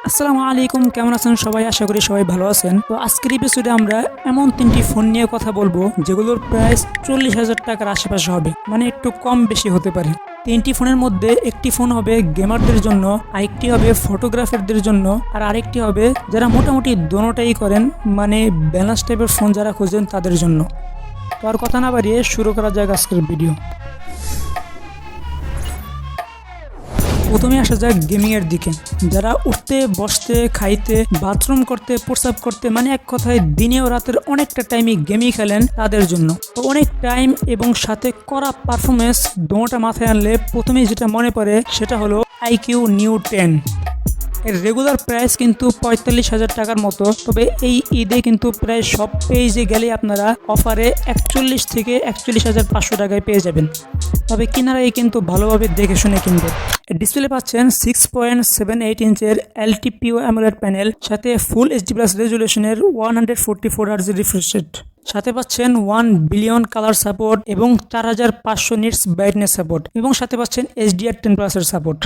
আসসালামু আলাইকুম, কেমন আছেন সবাই? আশা করি সবাই ভালো আছেন। তো আজকের এপিসোডে আমরা এমন তিনটি ফোন নিয়ে কথা বলবো যেগুলোর প্রাইস 40,000 টাকার আশেপাশে হবে, মানে একটু কম বেশি হতে পারে। তিনটি ফোনের মধ্যে একটি ফোন হবে গেমারদের জন্য, আরেকটি হবে ফটোগ্রাফারদের জন্য, আর আরেকটি হবে যারা মোটামুটি দোনোটাই করেন, মানে ব্যালেন্স টাইপের ফোন যারা খোঁজেন তাদের জন্য। তো আর কথা না বাড়িয়ে শুরু করা যাক আজকের ভিডিও। প্রথমে আসা যাক গেমিংয়ের দিকে। যারা উঠতে বসতে খাইতে বাথরুম করতে প্রস্রাব করতে, মানে এক কথায় দিনে ও রাতের অনেকটা টাইমই গেমই খেলেন, তাদের জন্য তো অনেক টাইম এবং সাথে করা পারফরমেন্স দোনোটা মাথায় আনলে প্রথমেই যেটা মনে পড়ে সেটা হলো আইকিউ নিউ 10। এর রেগুলার প্রাইস কিন্তু 45,000 টাকার মতো, তবে এই ঈদে কিন্তু প্রায় সব পেজে গেলে আপনারা অফারে 41 থেকে 41,500 টাকায় পেয়ে যাবেন। তবে কিনারাই কিন্তু ভালোভাবে দেখে শুনে কিনবেন। ডিসপ্লে পাচ্ছেন 6.78 ইঞ্চের এলটিপিও অ্যামোলেড প্যানেল, সাথে ফুল এইচডি প্লাস রেজুলেশনের 144 হার্জ রিফ্রেশ রেট, সাথে পাচ্ছেন 1 বিলিয়ন কালার সাপোর্ট এবং 4500 নিটস ব্রাইটনেস সাপোর্ট, এবং সাথে পাচ্ছেন HDR10+ এর সাপোর্ট।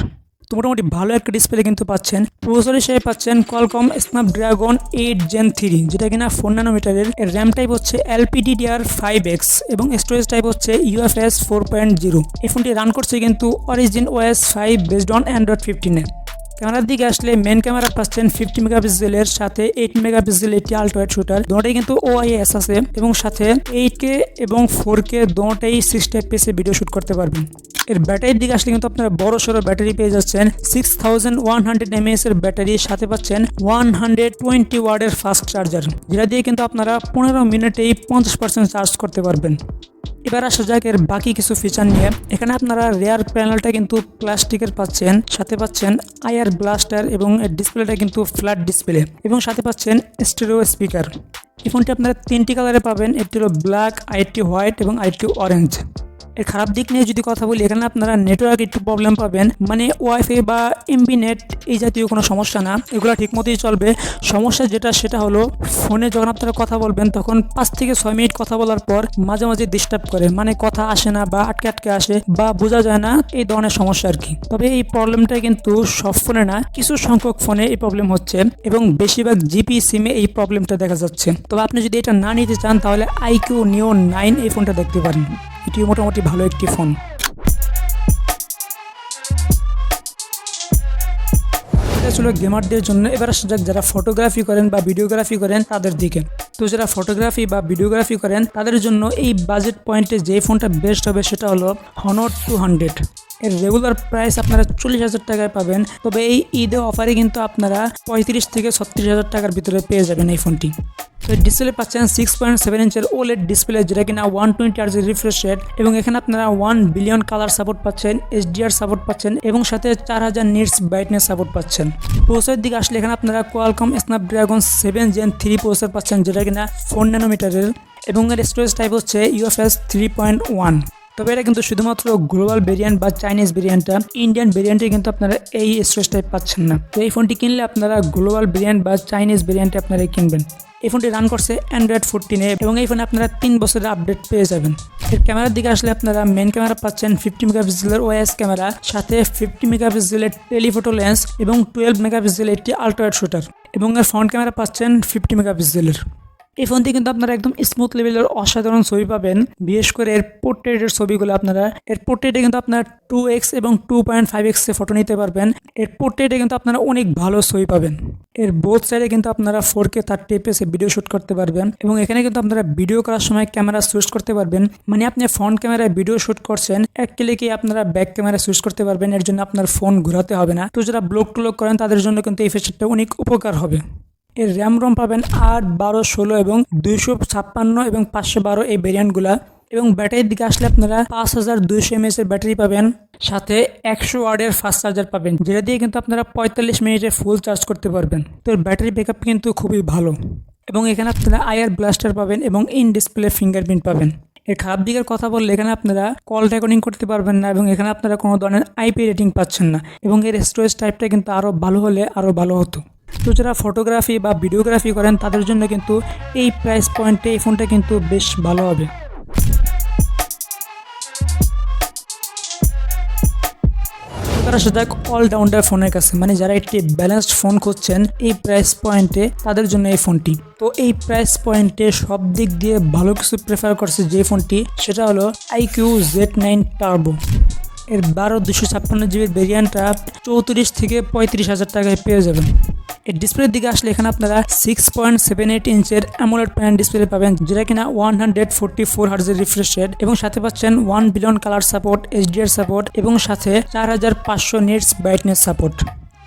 তো মোটামুটি ভালো একটা ডিসপ্লে কিন্তু পাচ্ছেন। প্রসেসর হিসেবে পাচ্ছেন কোয়ালকম স্ন্যাপড্রাগন 8 Gen 3, যেটা কিনা 4 ন্যানোমিটারের। এর র্যাম টাইপ হচ্ছে LPDDR5X এবং স্টোরেজ টাইপ হচ্ছে UFS 4.0। এই ফোনটি রান করছে কিন্তু origin OS 5 based on Android 15-এ। ক্যামেরার দিকে আসলে মেন ক্যামেরা পাচ্ছেন 50 মেগাপিক্সেলের, সাথে 8 মেগাপিক্সেল একটি আলট্রাওয়াইড শুটার, দুটোটাই কিন্তু OIS আছে, এবং সাথে 8K এবং 4K দুটোটাই 60 FPS ভিডিও শুট করতে পারবেন। এর ব্যাটারির দিকে আসলে কিন্তু আপনারা বড় সড়ো ব্যাটারি পেয়ে যাচ্ছেন, 6100 mAh এর ব্যাটারি, সাথে পাচ্ছেন 120 ওয়াটের ফাস্ট চার্জার, যেটা দিয়ে কিন্তু আপনারা 15 মিনিটেই 50% চার্জ করতে পারবেন। এবার আসা যাক এর বাকি কিছু ফিচার নিয়ে। এখানে আপনারা রেয়ার প্যানেলটা কিন্তু প্লাস্টিকের পাচ্ছেন, সাথে পাচ্ছেন আইআর ব্লাস্টার, এবং এর ডিসপ্লেটা কিন্তু ফ্ল্যাট ডিসপ্লে, এবং সাথে পাচ্ছেন স্টেরিও স্পিকার। এই ফোনটি আপনারা 3টি কালারে পাবেন, একটি হলো ব্ল্যাক, আরেকটি হোয়াইট এবং আরেকটি অরেঞ্জ। এর খারাপ দিক নিয়ে যদি কথা বলি, এখানে আপনারা নেটওয়ার্ক একটু প্রবলেম পাবেন, মানে ওয়াইফাই বা এমবি নেট এই জাতীয় কোনো সমস্যা না, এগুলো ঠিকমতোই চলবে। সমস্যা যেটা সেটা হলো ফোনে যখন আপনারা কথা বলবেন তখন 5 থেকে 6 মিনিট কথা বলার পর মাঝে মাঝে ডিস্টার্ব করে, মানে কথা আসে না বা আটকে আটকে আসে বা বোঝা যায় না, এই ধরনের সমস্যা আর কি। তবে এই প্রবলেমটা কিন্তু সব ফোনে না, কিছু সংখ্যক ফোনে এই প্রবলেম হচ্ছে, এবং বেশিরভাগ জিপি সিমে এই প্রবলেমটা দেখা যাচ্ছে। তবে আপনি যদি এটা না নিতে চান তাহলে আইকিউ নিও 9 এই ফোনটা দেখতে পারেন, এটি মোটামুটি ভালো একটি ফোন। এটা ছিল গেমারদের জন্য। এবার আসা যাক যারা ফটোগ্রাফি করেন বা ভিডিওগ্রাফি করেন তাদের দিকে। তো যারা ফটোগ্রাফি বা ভিডিওগ্রাফি করেন তাদের জন্য এই বাজেট পয়েন্টে যে ফোনটা বেস্ট হবে সেটা হলো Honor 200। এর রেগুলার প্রাইস আপনারা 40,000 টাকায় পাবেন, তবে এই ঈদে অফারে কিন্তু আপনারা 35 থেকে 36,000 টাকার ভিতরে পেয়ে যাবেন এই ফোনটি। তো ডিসপ্লে পাচ্ছেন 6.7 ইঞ্চের OLED ডিসপ্লে, যেটা কিনা 120 হার্জ রিফ্রেশ রেট, এবং এখানে আপনারা 1 বিলিয়ন কালার সাপোর্ট পাচ্ছেন, HDR সাপোর্ট পাচ্ছেন, এবং সাথে 4000 নিটস ব্রাইটনেস সাপোর্ট পাচ্ছেন। প্রসেসরের দিকে আসলে এখানে আপনারা কোয়ালকম স্ন্যাপড্রাগন 7 Gen 3 প্রসেসর পাচ্ছেন, যেটা কিনা 4 ন্যানোমিটারের, এবং এর স্টোরেজ টাইপ হচ্ছে UFS 3.1। তবে এটা কিন্তু শুধুমাত্র গ্লোবাল ভেরিয়েন্ট বা চাইনিজ ভেরিয়েন্টটা, ইন্ডিয়ান ভেরিয়েন্টে কিন্তু আপনারা এই স্টোরেজ টাইপ পাচ্ছেন না। তো এই ফোনটি কিনলে আপনারা গ্লোবাল ভেরিয়েন্ট বা চাইনিজ ভেরিয়েন্টে আপনারা কিনবেন। এই ফোনটি রান করছে অ্যান্ড্রয়েড 14-এ, এবং এই ফোনে আপনারা 3 বছরের আপডেট পেয়ে যাবেন। এর ক্যামেরার দিকে আসলে আপনারা মেন ক্যামেরা পাচ্ছেন 50 মেগাপিক্সেলের OIS ক্যামেরা, সাথে 50 মেগাপিক্সেলের টেলিফোটো লেন্স, এবং 12 মেগাপিক্সেলের একটি আলট্রাওয়াইড শুটার, এবং এর ফ্রন্ট ক্যামেরা পাচ্ছেন 50 মেগাপিক্সেলের। এই ফোনটি কিন্তু আপনারা একদম স্মুথ লেভেলের অসাধারণ ছবি পাবেন, বিশেষ করে এর পোর্ট্রেটের ছবিগুলো। আপনারা এর পোর্ট্রেটে কিন্তু আপনারা 2x এবং 2.5x এ ফটো নিতে পারবেন। এর পোর্ট্রেটে কিন্তু আপনারা অনেক ভালো ছবি পাবেন। এর বোথ সাইডে কিন্তু আপনারা 4K 30 FPS এ ভিডিও শুট করতে পারবেন, এবং এখানে কিন্তু আপনারা ভিডিও করার সময় ক্যামেরা সুইচ করতে পারবেন, মানে আপনি ফ্রন্ট ক্যামেরায় ভিডিও শুট করছেন, এক ক্লিকে আপনারা ব্যাক ক্যামেরা সুইচ করতে পারবেন। এর জন্য আপনার ফোন ঘোরাতে হবে না। তো যারা ব্লগ টুলগ করেন তাদের জন্য কিন্তু এই ফিচারটা অনেক উপকার হবে। এর র্যাম রম পাবেন 8, 12, 16 এবং 256 এবং 512 এই ভেরিয়েন্টগুলা, এবং ব্যাটারির দিকে আসলে আপনারা 5200 mAh এর ব্যাটারি পাবেন, সাথে 100 ওয়াটের ফাস্ট চার্জার পাবেন, যেটা দিয়ে কিন্তু আপনারা 45 মিনিটে ফুল চার্জ করতে পারবেন। তো এর ব্যাটারি ব্যাকআপ কিন্তু খুবই ভালো, এবং এখানে আপনারা আইআর ব্লাস্টার পাবেন এবং ইন ডিসপ্লে ফিঙ্গারপ্রিন্ট পাবেন। এর খারাপ দিকের কথা বললে এখানে আপনারা কল রেকর্ডিং করতে পারবেন না, এবং এখানে আপনারা কোনো ধরনের IP রেটিং পাচ্ছেন না, এবং এর স্টোরেজ টাইপটা কিন্তু আরও ভালো হলে আরও ভালো হতো। তো যারা ফটোগ্রাফি বা ভিডিওগ্রাফি করেন তাদের জন্য কিন্তু এই প্রাইস পয়েন্টে এই ফোনটা কিন্তু বেশ ভালো হবে। এবার আসা যাক অলরাউন্ডার ফোনের কাছে, মানে যারা একটি ব্যালেন্সড ফোন খুঁজছেন এই প্রাইস পয়েন্টে তাদের জন্য এই ফোনটি। তো এই প্রাইস পয়েন্টে সব দিক দিয়ে ভালো কিছু প্রেফার করছে যে ফোনটি, সেটা হলো IQ Z9 টার্বো। এর 12/256 GB ভেরিয়েন্টটা 34 থেকে 35,000 টাকায় পেয়ে যাবেন। এর ডিসপ্লের দিকে আসলে এখানে আপনারা 6.78 ইঞ্চের অ্যামোলেড প্যানেল ডিসপ্লে পাবেন, যেটা কিনা 144 হার্জের রিফ্রেশ রেট, এবং সাথে পাচ্ছেন 1 billion colour support, HDR support, এবং সাথে 4500 নিটস ব্রাইটনেস সাপোর্ট।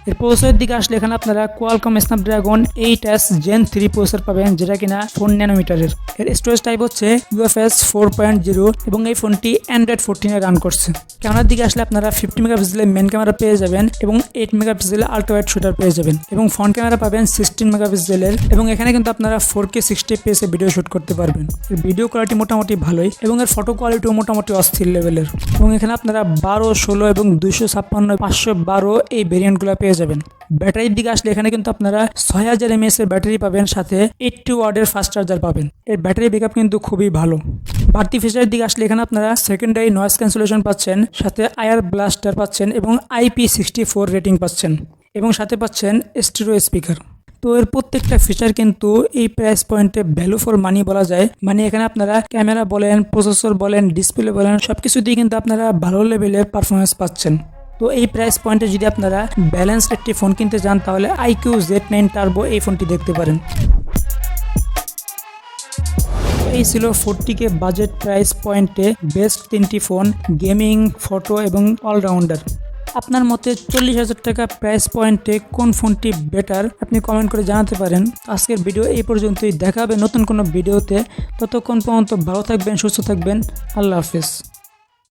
এর প্রসেসরের দিকে আসলে এখানে আপনারা Qualcomm Snapdragon 8S Gen 3 processor পাবেন, যেটা কিনা 4 ন্যানোমিটারের। এর স্টোরেজ টাইপ হচ্ছে UFS 4.0 এবং এই ফোনটি Android 14 এ রান করছে। ক্যামেরার দিকে আসলে আপনারা 50 মেগাপিক্সেলের মেন ক্যামেরা পেয়ে যাবেন এবং 8 মেগাপিক্সেলের আল্ট্রা ওয়াইড শুটার পেয়ে যাবেন, এবং ফ্রন্ট ক্যামেরা পাবেন 16 মেগাপিক্সেলের, এবং এখানে কিন্তু আপনারা 4K 60 fps এ ভিডিও শুট করতে পারবেন। এর ভিডিও কোয়ালিটি মোটামুটি ভালোই এবং এর ফটো কোয়ালিটিও মোটামুটি অস্থির লেভেলের, এবং এখানে আপনারা 12, 16 এবং 256, 512 এই ভেরিয়েন্টগুলো পেয়ে যাবেন। ব্যাটারির দিকে আসলে এখানে কিন্তু আপনারা 6000 mAh এর ব্যাটারি পাবেন, সাথে 80 ওয়াটের ফাস্ট চার্জার পাবেন। এর ব্যাটারি ব্যাকআপ কিন্তু খুবই ভালো। বাড়তি ফিচারের দিকে আসলে এখানে আপনারা সেকেন্ডারি নয়েজ ক্যান্সেলেশন পাচ্ছেন, সাথে আয়ার ব্লাস্টার পাচ্ছেন এবং IP64 রেটিং পাচ্ছেন, এবং সাথে পাচ্ছেন স্টেরিও স্পিকার। তো এর প্রত্যেকটা ফিচার কিন্তু এই প্রাইস পয়েন্টে ভ্যালু ফর মানি বলা যায়। মানে এখানে আপনারা ক্যামেরা বলেন, প্রসেসর বলেন, ডিসপ্লে বলেন, সবকিছু দিয়ে কিন্তু আপনারা ভালো লেভেলের পারফরমেন্স পাচ্ছেন। তো এই প্রাইস পয়েন্টে যদি আপনারা ব্যালেন্সড একটি ফোন কিনতে চান তাহলে IQ Z9 টার্বো এই ফোনটি দেখতে পারেন। এই ছিল 40K বাজেট প্রাইস পয়েন্টে বেস্ট 3টি ফোন, গেমিং, ফটো এবং অলরাউন্ডার। আপনার মতে 40,000 টাকা প্রাইস পয়েন্টে কোন ফোনটি বেটার আপনি কমেন্ট করে জানাতে পারেন। আজকের ভিডিও এই পর্যন্তই, দেখা হবে নতুন কোনো ভিডিওতে। ততক্ষণ পর্যন্ত ভালো থাকবেন, সুস্থ থাকবেন, আল্লাহ হাফেজ।